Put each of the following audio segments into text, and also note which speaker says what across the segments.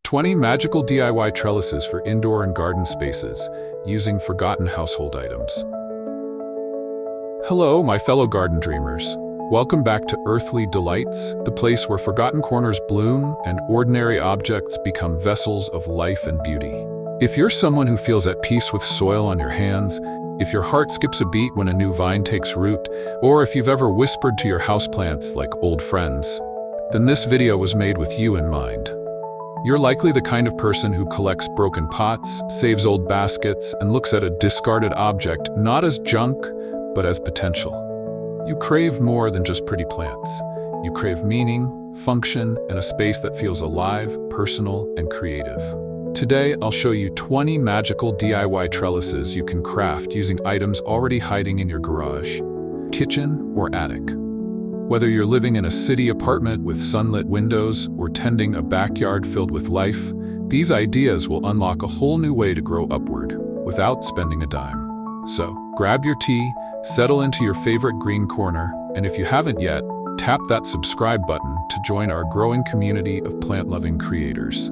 Speaker 1: 20 magical DIY trellises for indoor and garden spaces, using forgotten household items. Hello, my fellow garden dreamers. Welcome back to Earthly Delights, the place where forgotten corners bloom and ordinary objects become vessels of life and beauty. If you're someone who feels at peace with soil on your hands, if your heart skips a beat when a new vine takes root, or if you've ever whispered to your houseplants like old friends, then this video was made with you in mind. You're likely the kind of person who collects broken pots, saves old baskets, and looks at a discarded object not as junk, but as potential. You crave more than just pretty plants. You crave meaning, function, and a space that feels alive, personal, and creative. Today, I'll show you 20 magical DIY trellises you can craft using items already hiding in your garage, kitchen, or attic. Whether you're living in a city apartment with sunlit windows or tending a backyard filled with life, these ideas will unlock a whole new way to grow upward without spending a dime. So, grab your tea, settle into your favorite green corner, and if you haven't yet, tap that subscribe button to join our growing community of plant-loving creators.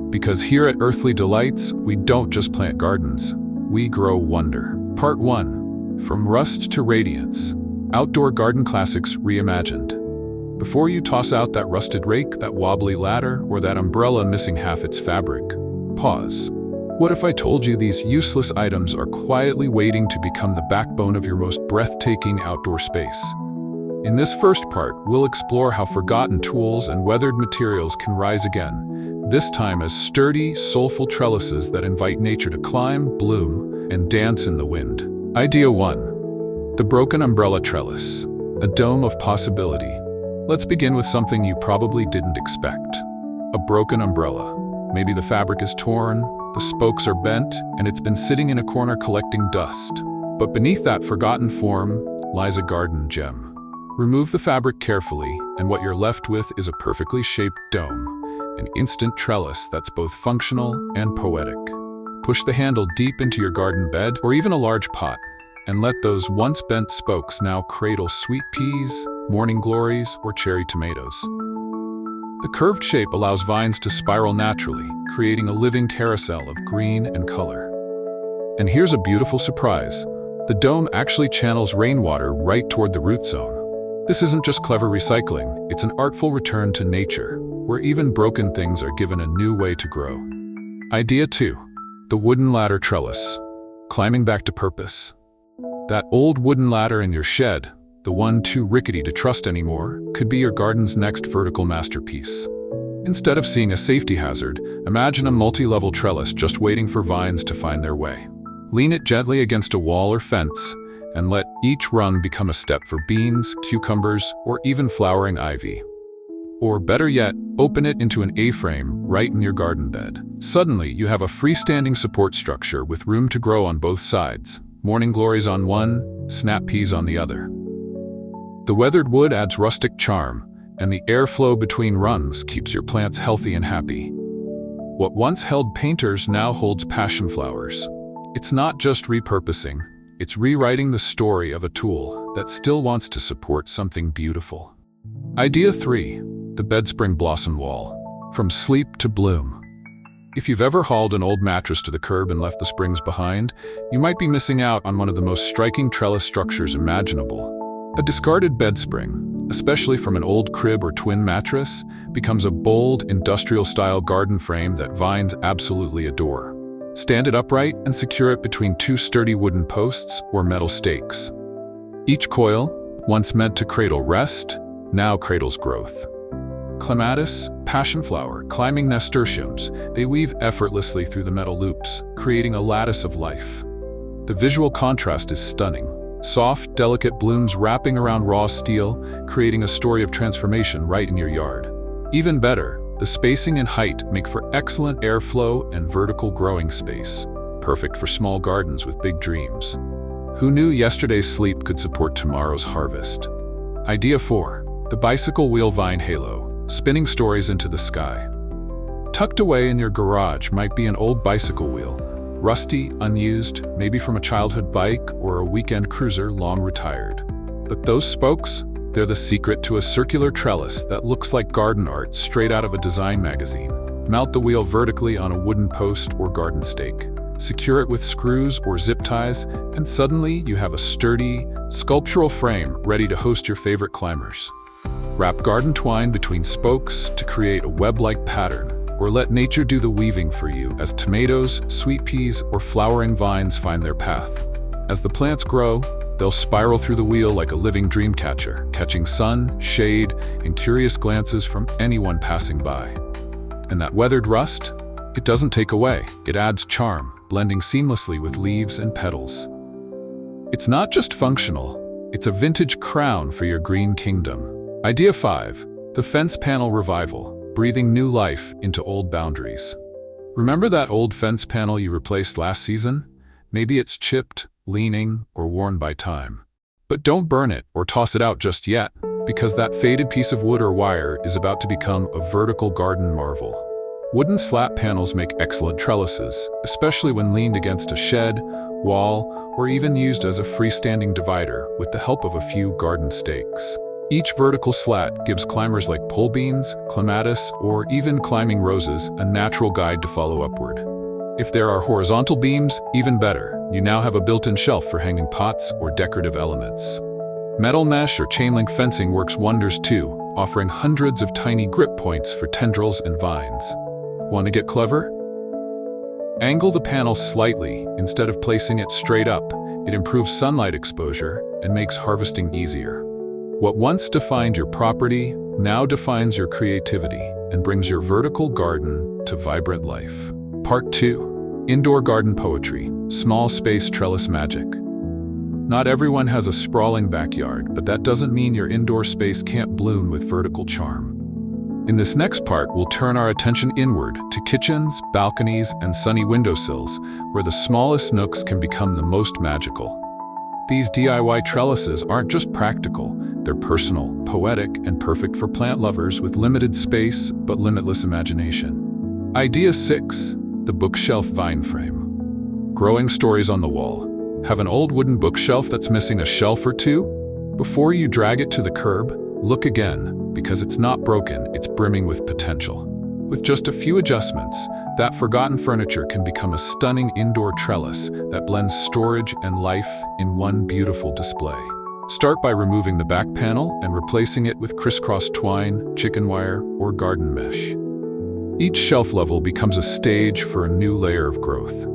Speaker 1: Because here at Earthly Delights, we don't just plant gardens, we grow wonder. Part 1. From Rust to Radiance. Outdoor garden classics reimagined. Before you toss out that rusted rake, that wobbly ladder, or that umbrella missing half its fabric, pause. What if I told you these useless items are quietly waiting to become the backbone of your most breathtaking outdoor space? In this first part, we'll explore how forgotten tools and weathered materials can rise again, this time as sturdy, soulful trellises that invite nature to climb, bloom, and dance in the wind. Idea 1. The broken umbrella trellis, a dome of possibility. Let's begin with something you probably didn't expect. A broken umbrella. Maybe the fabric is torn, the spokes are bent, and it's been sitting in a corner collecting dust. But beneath that forgotten form lies a garden gem. Remove the fabric carefully, and what you're left with is a perfectly shaped dome, an instant trellis that's both functional and poetic. Push the handle deep into your garden bed or even a large pot, and let those once bent spokes now cradle sweet peas, morning glories, or cherry tomatoes. The curved shape allows vines to spiral naturally, creating a living carousel of green and color. And here's a beautiful surprise. The dome actually channels rainwater right toward the root zone. This isn't just clever recycling, it's an artful return to nature, where even broken things are given a new way to grow. Idea 2. The wooden ladder trellis. Climbing back to purpose. That old wooden ladder in your shed, the one too rickety to trust anymore, could be your garden's next vertical masterpiece. Instead of seeing a safety hazard, imagine a multi-level trellis just waiting for vines to find their way. Lean it gently against a wall or fence, and let each rung become a step for beans, cucumbers, or even flowering ivy. Or better yet, open it into an A-frame right in your garden bed. Suddenly, you have a freestanding support structure with room to grow on both sides. Morning glories on one, snap peas on the other. The weathered wood adds rustic charm, and the airflow between rungs keeps your plants healthy and happy. What once held painters now holds passion flowers. It's not just repurposing, it's rewriting the story of a tool that still wants to support something beautiful. Idea 3. The bedspring blossom wall. From sleep to bloom. If you've ever hauled an old mattress to the curb and left the springs behind, you might be missing out on one of the most striking trellis structures imaginable. A discarded bed spring, especially from an old crib or twin mattress, becomes a bold, industrial-style garden frame that vines absolutely adore. Stand it upright and secure it between two sturdy wooden posts or metal stakes. Each coil, once meant to cradle rest, now cradles growth. Clematis, passionflower, climbing nasturtiums, they weave effortlessly through the metal loops, creating a lattice of life. The visual contrast is stunning. Soft, delicate blooms wrapping around raw steel, creating a story of transformation right in your yard. Even better, the spacing and height make for excellent airflow and vertical growing space, perfect for small gardens with big dreams. Who knew yesterday's sleep could support tomorrow's harvest? Idea 4. The bicycle wheel vine halo. Spinning stories into the sky. Tucked away in your garage might be an old bicycle wheel, rusty, unused, maybe from a childhood bike or a weekend cruiser long retired. But those spokes, they're the secret to a circular trellis that looks like garden art straight out of a design magazine. Mount the wheel vertically on a wooden post or garden stake. Secure it with screws or zip ties, and suddenly you have a sturdy, sculptural frame ready to host your favorite climbers. Wrap garden twine between spokes to create a web-like pattern, or let nature do the weaving for you as tomatoes, sweet peas, or flowering vines find their path. As the plants grow, they'll spiral through the wheel like a living dream catcher, catching sun, shade, and curious glances from anyone passing by. And that weathered rust? It doesn't take away, it adds charm, blending seamlessly with leaves and petals. It's not just functional, it's a vintage crown for your green kingdom. Idea 5. The fence panel revival, breathing new life into old boundaries. Remember that old fence panel you replaced last season? Maybe it's chipped, leaning, or worn by time. But don't burn it or toss it out just yet, because that faded piece of wood or wire is about to become a vertical garden marvel. Wooden slat panels make excellent trellises, especially when leaned against a shed, wall, or even used as a freestanding divider with the help of a few garden stakes. Each vertical slat gives climbers like pole beans, clematis, or even climbing roses a natural guide to follow upward. If there are horizontal beams, even better. You now have a built-in shelf for hanging pots or decorative elements. Metal mesh or chain link fencing works wonders too, offering hundreds of tiny grip points for tendrils and vines. Want to get clever? Angle the panel slightly instead of placing it straight up. It improves sunlight exposure and makes harvesting easier. What once defined your property now defines your creativity and brings your vertical garden to vibrant life. Part 2. Indoor garden poetry, small space trellis magic. Not everyone has a sprawling backyard, but that doesn't mean your indoor space can't bloom with vertical charm. In this next part, we'll turn our attention inward to kitchens, balconies, and sunny windowsills, where the smallest nooks can become the most magical. These DIY trellises aren't just practical, they're personal, poetic, and perfect for plant lovers with limited space but limitless imagination. Idea 6. The bookshelf vine frame. Growing stories on the wall. Have an old wooden bookshelf that's missing a shelf or two? Before you drag it to the curb, look again, because it's not broken, it's brimming with potential. With just a few adjustments, that forgotten furniture can become a stunning indoor trellis that blends storage and life in one beautiful display. Start by removing the back panel and replacing it with crisscross twine, chicken wire, or garden mesh. Each shelf level becomes a stage for a new layer of growth.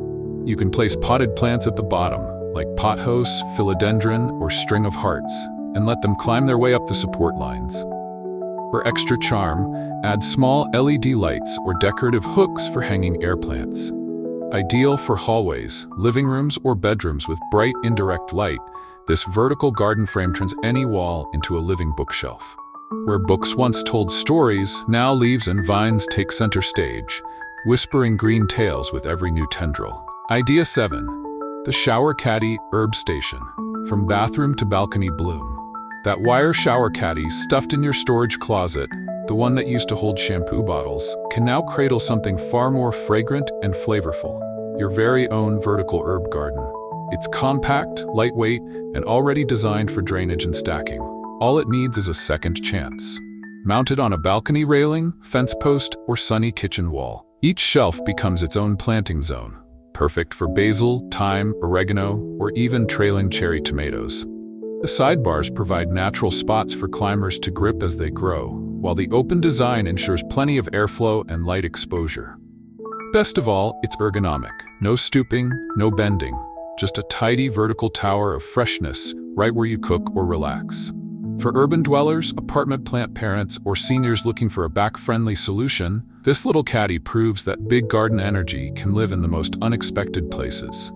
Speaker 1: You can place potted plants at the bottom, like pothos, philodendron, or string of hearts, and let them climb their way up the support lines. For extra charm, add small LED lights or decorative hooks for hanging air plants. Ideal for hallways, living rooms, or bedrooms with bright indirect light, this vertical garden frame turns any wall into a living bookshelf. Where books once told stories, now leaves and vines take center stage, whispering green tales with every new tendril. Idea 7. The shower caddy herb station. From bathroom to balcony bloom. That wire shower caddy stuffed in your storage closet, the one that used to hold shampoo bottles, can now cradle something far more fragrant and flavorful. Your very own vertical herb garden. It's compact, lightweight, and already designed for drainage and stacking. All it needs is a second chance. Mounted on a balcony railing, fence post, or sunny kitchen wall, each shelf becomes its own planting zone, perfect for basil, thyme, oregano, or even trailing cherry tomatoes. The sidebars provide natural spots for climbers to grip as they grow, while the open design ensures plenty of airflow and light exposure. Best of all, it's ergonomic. No stooping, no bending, just a tidy vertical tower of freshness right where you cook or relax. For urban dwellers, apartment plant parents, or seniors looking for a back-friendly solution, this little caddy proves that big garden energy can live in the most unexpected places.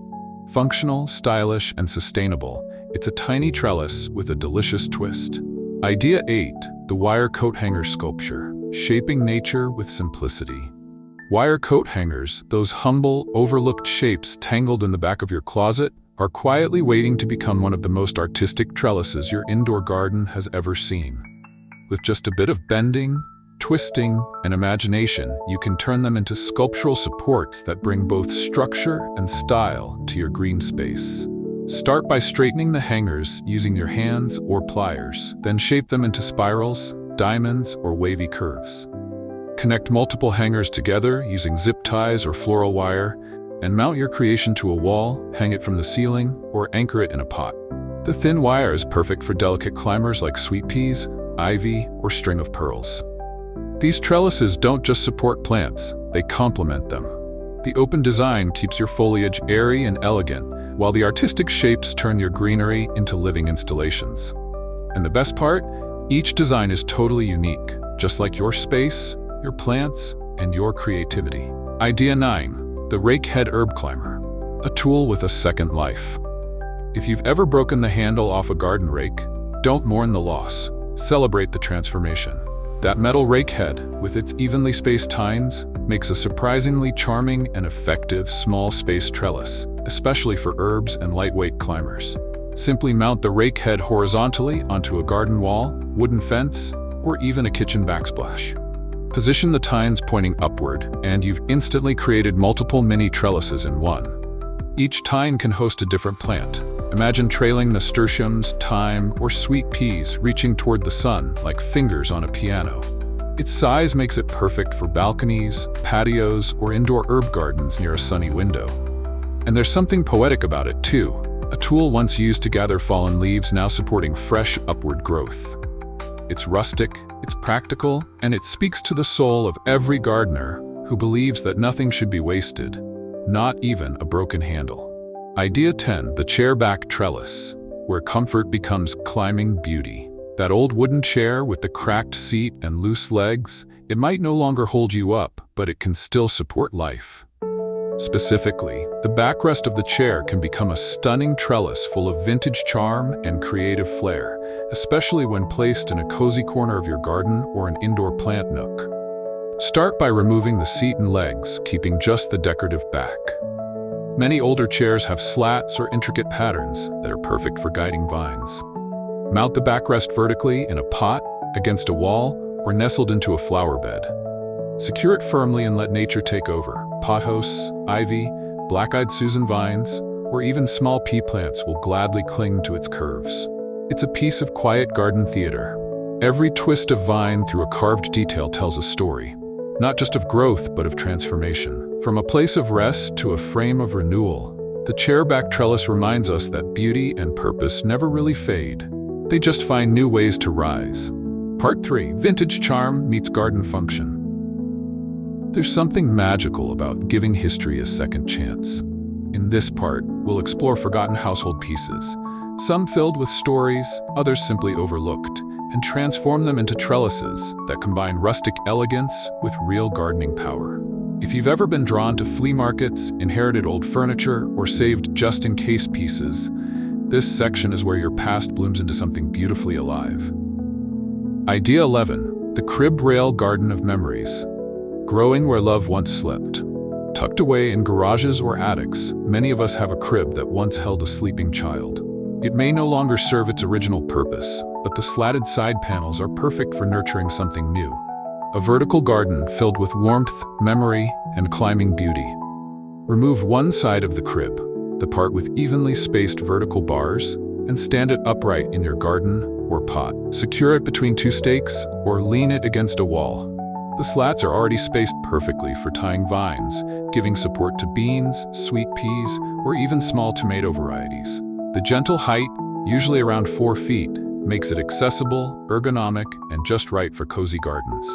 Speaker 1: Functional, stylish, and sustainable, it's a tiny trellis with a delicious twist. Idea 8. The wire coat hanger sculpture, shaping nature with simplicity. Wire coat hangers, those humble, overlooked shapes tangled in the back of your closet, are quietly waiting to become one of the most artistic trellises your indoor garden has ever seen. With just a bit of bending, twisting, and imagination, you can turn them into sculptural supports that bring both structure and style to your green space. Start by straightening the hangers using your hands or pliers, then shape them into spirals, diamonds, or wavy curves. Connect multiple hangers together using zip ties or floral wire, and mount your creation to a wall, hang it from the ceiling, or anchor it in a pot. The thin wire is perfect for delicate climbers like sweet peas, ivy, or string of pearls. These trellises don't just support plants, they complement them. The open design keeps your foliage airy and elegant, while the artistic shapes turn your greenery into living installations. And the best part? Each design is totally unique, just like your space, your plants, and your creativity. Idea 9. The Rake Head Herb Climber. A tool with a second life. If you've ever broken the handle off a garden rake, don't mourn the loss. Celebrate the transformation. That metal rake head, with its evenly spaced tines, makes a surprisingly charming and effective small space trellis, especially for herbs and lightweight climbers. Simply mount the rake head horizontally onto a garden wall, wooden fence, or even a kitchen backsplash. Position the tines pointing upward, and you've instantly created multiple mini trellises in one. Each tine can host a different plant. Imagine trailing nasturtiums, thyme, or sweet peas reaching toward the sun like fingers on a piano. Its size makes it perfect for balconies, patios, or indoor herb gardens near a sunny window. And there's something poetic about it too. A tool once used to gather fallen leaves now supporting fresh upward growth. It's rustic, it's practical, and it speaks to the soul of every gardener who believes that nothing should be wasted, not even a broken handle. Idea 10. The Chair Back Trellis, where comfort becomes climbing beauty. That old wooden chair with the cracked seat and loose legs, it might no longer hold you up, but it can still support life. Specifically, the backrest of the chair can become a stunning trellis full of vintage charm and creative flair, especially when placed in a cozy corner of your garden or an indoor plant nook. Start by removing the seat and legs, keeping just the decorative back. Many older chairs have slats or intricate patterns that are perfect for guiding vines. Mount the backrest vertically in a pot, against a wall, or nestled into a flower bed. Secure it firmly and let nature take over. Pothos, ivy, black-eyed Susan vines, or even small pea plants will gladly cling to its curves. It's a piece of quiet garden theater. Every twist of vine through a carved detail tells a story, not just of growth, but of transformation. From a place of rest to a frame of renewal, the chair-back trellis reminds us that beauty and purpose never really fade. They just find new ways to rise. Part 3. Vintage charm meets garden function. There's something magical about giving history a second chance. In this part, we'll explore forgotten household pieces, some filled with stories, others simply overlooked, and transform them into trellises that combine rustic elegance with real gardening power. If you've ever been drawn to flea markets, inherited old furniture, or saved just-in-case pieces, this section is where your past blooms into something beautifully alive. Idea 11. The Crib Rail Garden of Memories. Growing where love once slept. Tucked away in garages or attics, many of us have a crib that once held a sleeping child. It may no longer serve its original purpose, but the slatted side panels are perfect for nurturing something new. A vertical garden filled with warmth, memory, and climbing beauty. Remove one side of the crib, the part with evenly spaced vertical bars, and stand it upright in your garden or pot. Secure it between two stakes or lean it against a wall. The slats are already spaced perfectly for tying vines, giving support to beans, sweet peas, or even small tomato varieties. The gentle height, usually around 4 feet, makes it accessible, ergonomic, and just right for cozy gardens.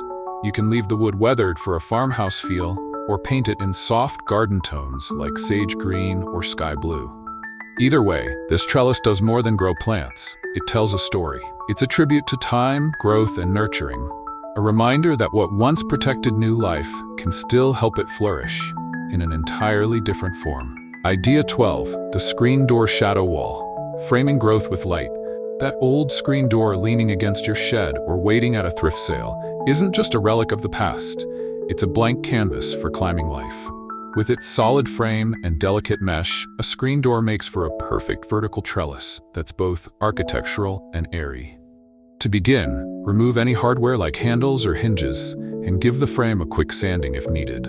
Speaker 1: You can leave the wood weathered for a farmhouse feel, or paint it in soft garden tones like sage green or sky blue. Either way, this trellis does more than grow plants. It tells a story. It's a tribute to time, growth, and nurturing. A reminder that what once protected new life can still help it flourish in an entirely different form. Idea 12. The Screen Door Shadow Wall. Framing growth with light. That old screen door leaning against your shed or waiting at a thrift sale isn't just a relic of the past. It's a blank canvas for climbing life. With its solid frame and delicate mesh, a screen door makes for a perfect vertical trellis that's both architectural and airy. To begin, remove any hardware like handles or hinges and give the frame a quick sanding if needed.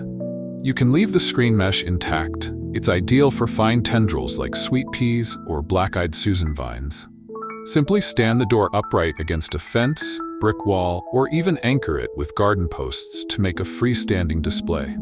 Speaker 1: You can leave the screen mesh intact. It's ideal for fine tendrils like sweet peas or black-eyed Susan vines. Simply stand the door upright against a fence, brick wall, or even anchor it with garden posts to make a freestanding display.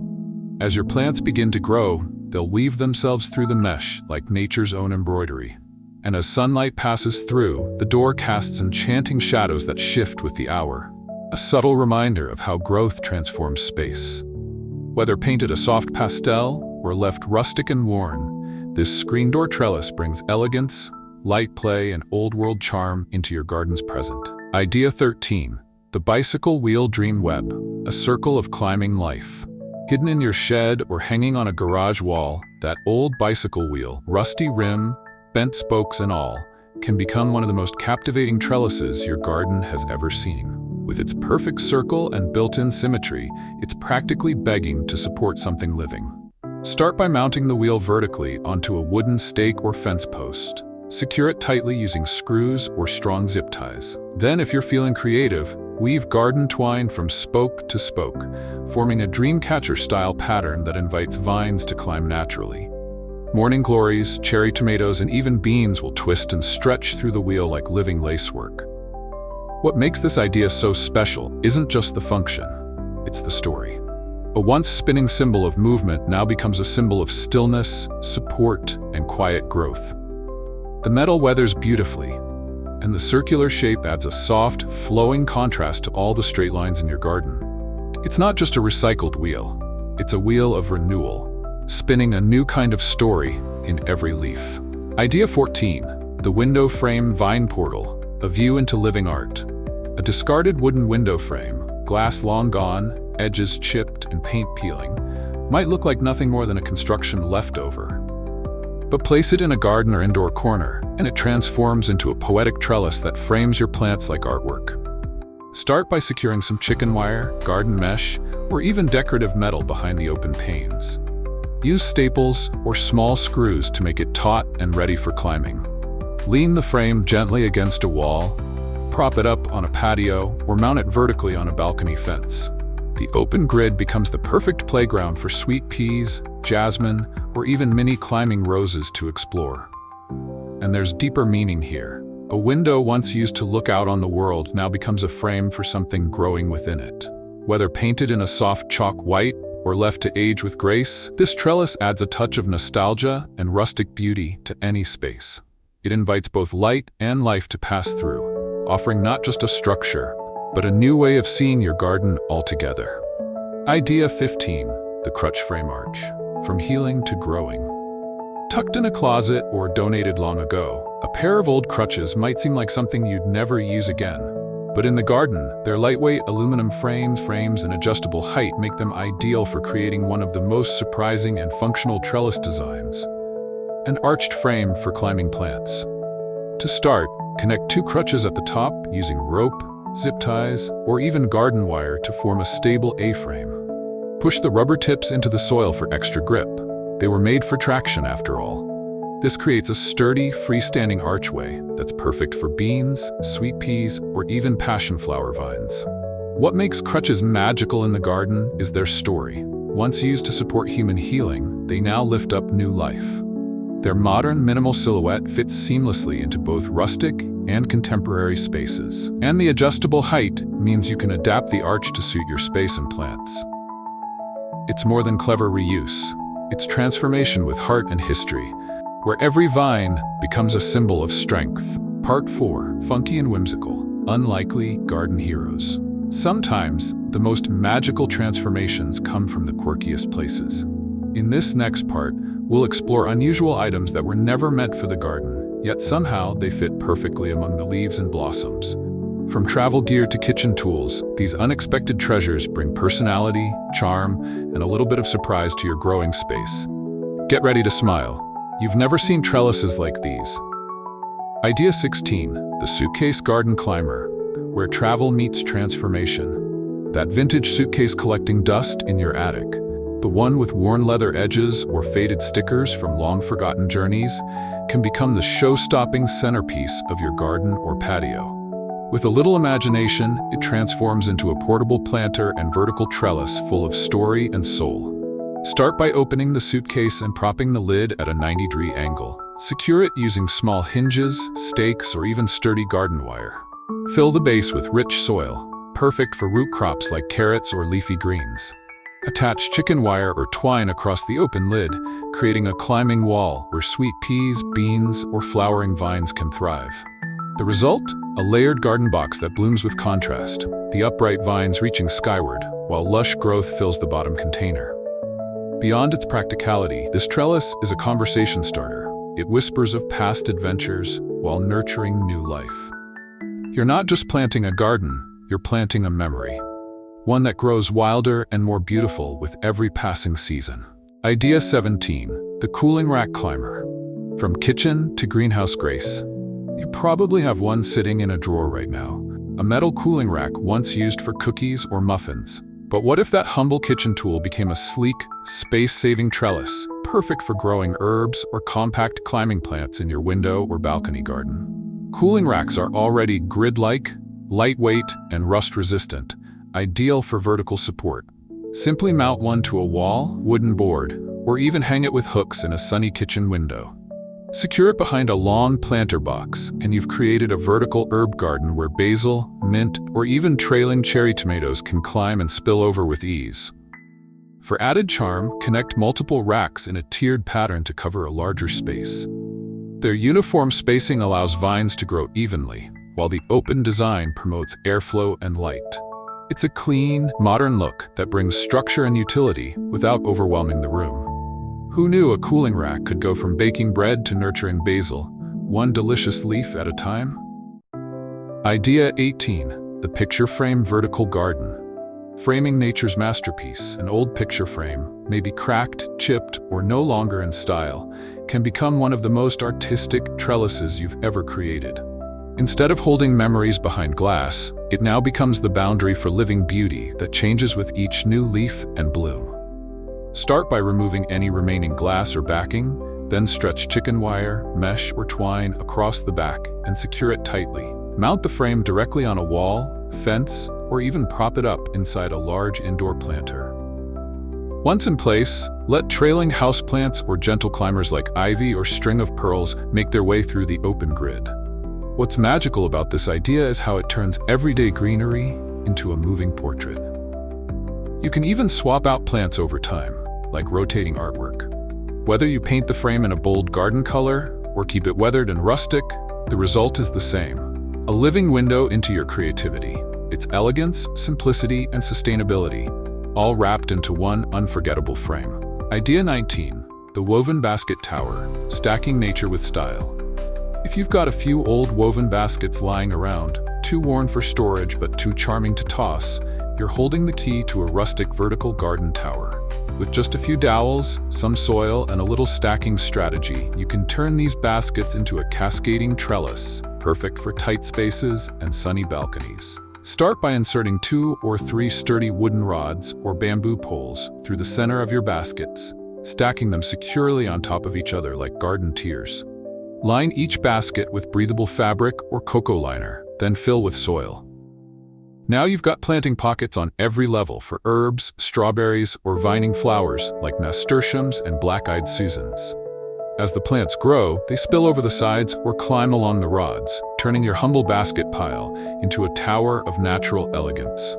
Speaker 1: As your plants begin to grow, they'll weave themselves through the mesh like nature's own embroidery. And as sunlight passes through, the door casts enchanting shadows that shift with the hour, a subtle reminder of how growth transforms space. Whether painted a soft pastel or left rustic and worn, this screen door trellis brings elegance, light play, and old-world charm into your garden's present. Idea 13. The bicycle wheel dream web, a circle of climbing life. Hidden in your shed or hanging on a garage wall, that old bicycle wheel, rusty rim, bent spokes and all, can become one of the most captivating trellises your garden has ever seen. With its perfect circle and built-in symmetry, it's practically begging to support something living. Start by mounting the wheel vertically onto a wooden stake or fence post. Secure it tightly using screws or strong zip ties. Then, if you're feeling creative, weave garden twine from spoke to spoke, forming a dreamcatcher-style pattern that invites vines to climb naturally. Morning glories, cherry tomatoes, and even beans will twist and stretch through the wheel like living lacework. What makes this idea so special isn't just the function, it's the story. A once spinning symbol of movement now becomes a symbol of stillness, support, and quiet growth. The metal weathers beautifully, and the circular shape adds a soft, flowing contrast to all the straight lines in your garden. It's not just a recycled wheel, it's a wheel of renewal, spinning a new kind of story in every leaf. Idea 14. The window frame vine portal, a view into living art. A discarded wooden window frame, glass long gone, edges chipped and paint peeling, might look like nothing more than a construction leftover. But place it in a garden or indoor corner, and it transforms into a poetic trellis that frames your plants like artwork. Start by securing some chicken wire, garden mesh, or even decorative metal behind the open panes. Use staples or small screws to make it taut and ready for climbing. Lean the frame gently against a wall, prop it up on a patio, or mount it vertically on a balcony fence. The open grid becomes the perfect playground for sweet peas, jasmine, or even mini climbing roses to explore. And there's deeper meaning here. A window once used to look out on the world now becomes a frame for something growing within it. Whether painted in a soft chalk white or left to age with grace, this trellis adds a touch of nostalgia and rustic beauty to any space. It invites both light and life to pass through, offering not just a structure, but a new way of seeing your garden altogether. Idea 15. The crutch frame arch. From healing to growing. Tucked in a closet or donated long ago, a pair of old crutches might seem like something you'd never use again. But in the garden, their lightweight aluminum frames, and adjustable height make them ideal for creating one of the most surprising and functional trellis designs. An arched frame for climbing plants. To start, connect two crutches at the top using rope, zip ties, or even garden wire to form a stable A-frame. Push the rubber tips into the soil for extra grip. They were made for traction after all. This creates a sturdy, freestanding archway that's perfect for beans, sweet peas, or even passion flower vines. What makes crutches magical in the garden is their story. Once used to support human healing, they now lift up new life. Their modern, minimal silhouette fits seamlessly into both rustic and contemporary spaces. And the adjustable height means you can adapt the arch to suit your space and plants. It's more than clever reuse. It's transformation with heart and history, where every vine becomes a symbol of strength. Part 4. Funky and whimsical. Unlikely garden heroes. Sometimes, the most magical transformations come from the quirkiest places. In this next part, we'll explore unusual items that were never meant for the garden, yet somehow they fit perfectly among the leaves and blossoms. From travel gear to kitchen tools, these unexpected treasures bring personality, charm, and a little bit of surprise to your growing space. Get ready to smile. You've never seen trellises like these. Idea 16. The suitcase garden climber, where travel meets transformation. That vintage suitcase collecting dust in your attic, the one with worn leather edges or faded stickers from long-forgotten journeys, can become the show-stopping centerpiece of your garden or patio. With a little imagination, it transforms into a portable planter and vertical trellis full of story and soul. Start by opening the suitcase and propping the lid at a 90-degree angle. Secure it using small hinges, stakes, or even sturdy garden wire. Fill the base with rich soil, perfect for root crops like carrots or leafy greens. Attach chicken wire or twine across the open lid, creating a climbing wall where sweet peas, beans, or flowering vines can thrive. The result? A layered garden box that blooms with contrast, the upright vines reaching skyward, while lush growth fills the bottom container. Beyond its practicality, this trellis is a conversation starter. It whispers of past adventures while nurturing new life. You're not just planting a garden, you're planting a memory. One that grows wilder and more beautiful with every passing season. Idea 17, the cooling rack climber. From kitchen to greenhouse grace. You probably have one sitting in a drawer right now, a metal cooling rack once used for cookies or muffins. But what if that humble kitchen tool became a sleek, space-saving trellis, perfect for growing herbs or compact climbing plants in your window or balcony garden? Cooling racks are already grid-like, lightweight, and rust-resistant, ideal for vertical support. Simply mount one to a wall, wooden board, or even hang it with hooks in a sunny kitchen window. Secure it behind a long planter box, and you've created a vertical herb garden where basil, mint, or even trailing cherry tomatoes can climb and spill over with ease. For added charm, connect multiple racks in a tiered pattern to cover a larger space. Their uniform spacing allows vines to grow evenly, while the open design promotes airflow and light. It's a clean, modern look that brings structure and utility without overwhelming the room. Who knew a cooling rack could go from baking bread to nurturing basil, one delicious leaf at a time? Idea 18, the picture frame vertical garden. Framing nature's masterpiece, an old picture frame, may be cracked, chipped, or no longer in style, can become one of the most artistic trellises you've ever created. Instead of holding memories behind glass, it now becomes the boundary for living beauty that changes with each new leaf and bloom. Start by removing any remaining glass or backing, then stretch chicken wire, mesh, or twine across the back and secure it tightly. Mount the frame directly on a wall, fence, or even prop it up inside a large indoor planter. Once in place, let trailing houseplants or gentle climbers like ivy or string of pearls make their way through the open grid. What's magical about this idea is how it turns everyday greenery into a moving portrait. You can even swap out plants over time, like rotating artwork. Whether you paint the frame in a bold garden color or keep it weathered and rustic, the result is the same. A living window into your creativity. Its elegance, simplicity, and sustainability, all wrapped into one unforgettable frame. Idea 19, the woven basket tower, stacking nature with style. If you've got a few old woven baskets lying around, too worn for storage but too charming to toss, you're holding the key to a rustic vertical garden tower. With just a few dowels, some soil, and a little stacking strategy, you can turn these baskets into a cascading trellis, perfect for tight spaces and sunny balconies. Start by inserting 2 or 3 sturdy wooden rods or bamboo poles through the center of your baskets, stacking them securely on top of each other like garden tiers. Line each basket with breathable fabric or cocoa liner, then fill with soil. Now you've got planting pockets on every level for herbs, strawberries, or vining flowers like nasturtiums and black-eyed Susans. As the plants grow, they spill over the sides or climb along the rods, turning your humble basket pile into a tower of natural elegance.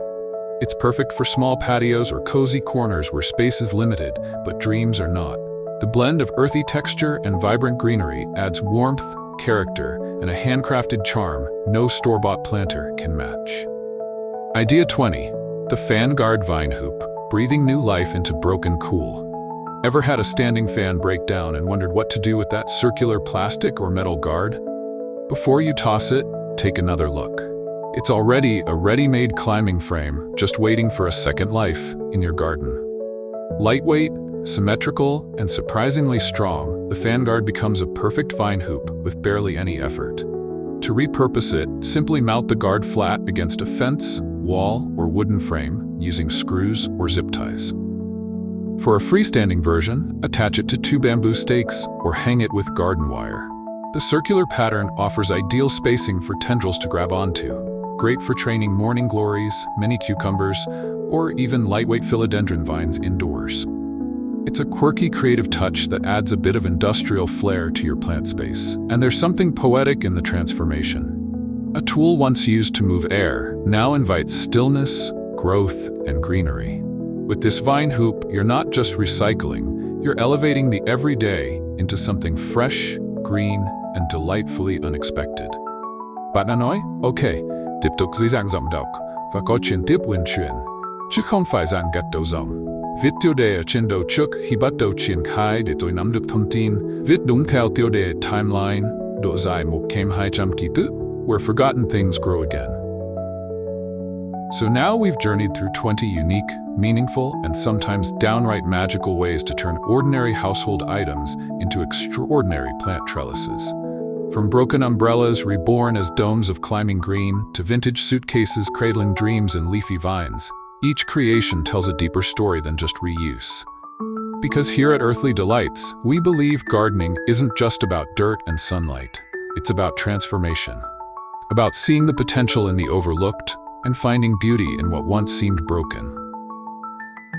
Speaker 1: It's perfect for small patios or cozy corners where space is limited, but dreams are not. The blend of earthy texture and vibrant greenery adds warmth, character, and a handcrafted charm no store-bought planter can match. Idea 20, the fan guard vine hoop, breathing new life into broken cool. Ever had a standing fan break down and wondered what to do with that circular plastic or metal guard? Before you toss it, take another look. It's already a ready-made climbing frame, just waiting for a second life in your garden. Lightweight, symmetrical, and surprisingly strong, the fan guard becomes a perfect vine hoop with barely any effort. To repurpose it, simply mount the guard flat against a fence, wall, or wooden frame using screws or zip ties. For a freestanding version, attach it to 2 bamboo stakes or hang it with garden wire. The circular pattern offers ideal spacing for tendrils to grab onto, great for training morning glories, mini cucumbers, or even lightweight philodendron vines indoors. It's a quirky creative touch that adds a bit of industrial flair to your plant space, and there's something poetic in the transformation. A tool once used to move air now invites stillness, growth, and greenery. With this vine hoop, you're not just recycling, you're elevating the everyday into something fresh, green, and delightfully unexpected. Bạn đã nói, ok, tiếp tục dễ dàng rộng đọc và có chuyện tiếp liên truyền, chứ không phải dạng gạch đầu dòng. Viết tiêu đề ở trên đầu trước khi bắt đầu triển khai để tôi nắm được thông tin, viết đúng theo tiêu đề timeline, độ dài 1,200 ký tự, where forgotten things grow again. So now we've journeyed through 20 unique, meaningful, and sometimes downright magical ways to turn ordinary household items into extraordinary plant trellises. From broken umbrellas reborn as domes of climbing green to vintage suitcases cradling dreams in leafy vines, each creation tells a deeper story than just reuse. Because here at Earthly Delights, we believe gardening isn't just about dirt and sunlight. It's about transformation. About seeing the potential in the overlooked and finding beauty in what once seemed broken.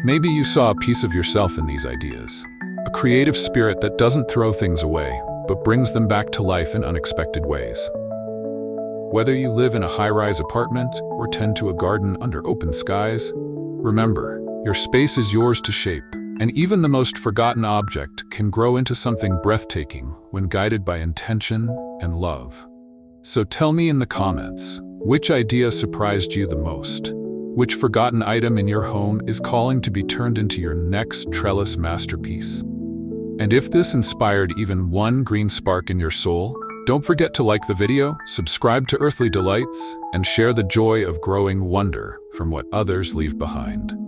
Speaker 1: Maybe you saw a piece of yourself in these ideas. A creative spirit that doesn't throw things away, but brings them back to life in unexpected ways. Whether you live in a high-rise apartment or tend to a garden under open skies, remember, your space is yours to shape, and even the most forgotten object can grow into something breathtaking when guided by intention and love. So tell me in the comments, which idea surprised you the most? Which forgotten item in your home is calling to be turned into your next trellis masterpiece? And if this inspired even one green spark in your soul, don't forget to like the video, subscribe to Earthly Delights, and share the joy of growing wonder from what others leave behind.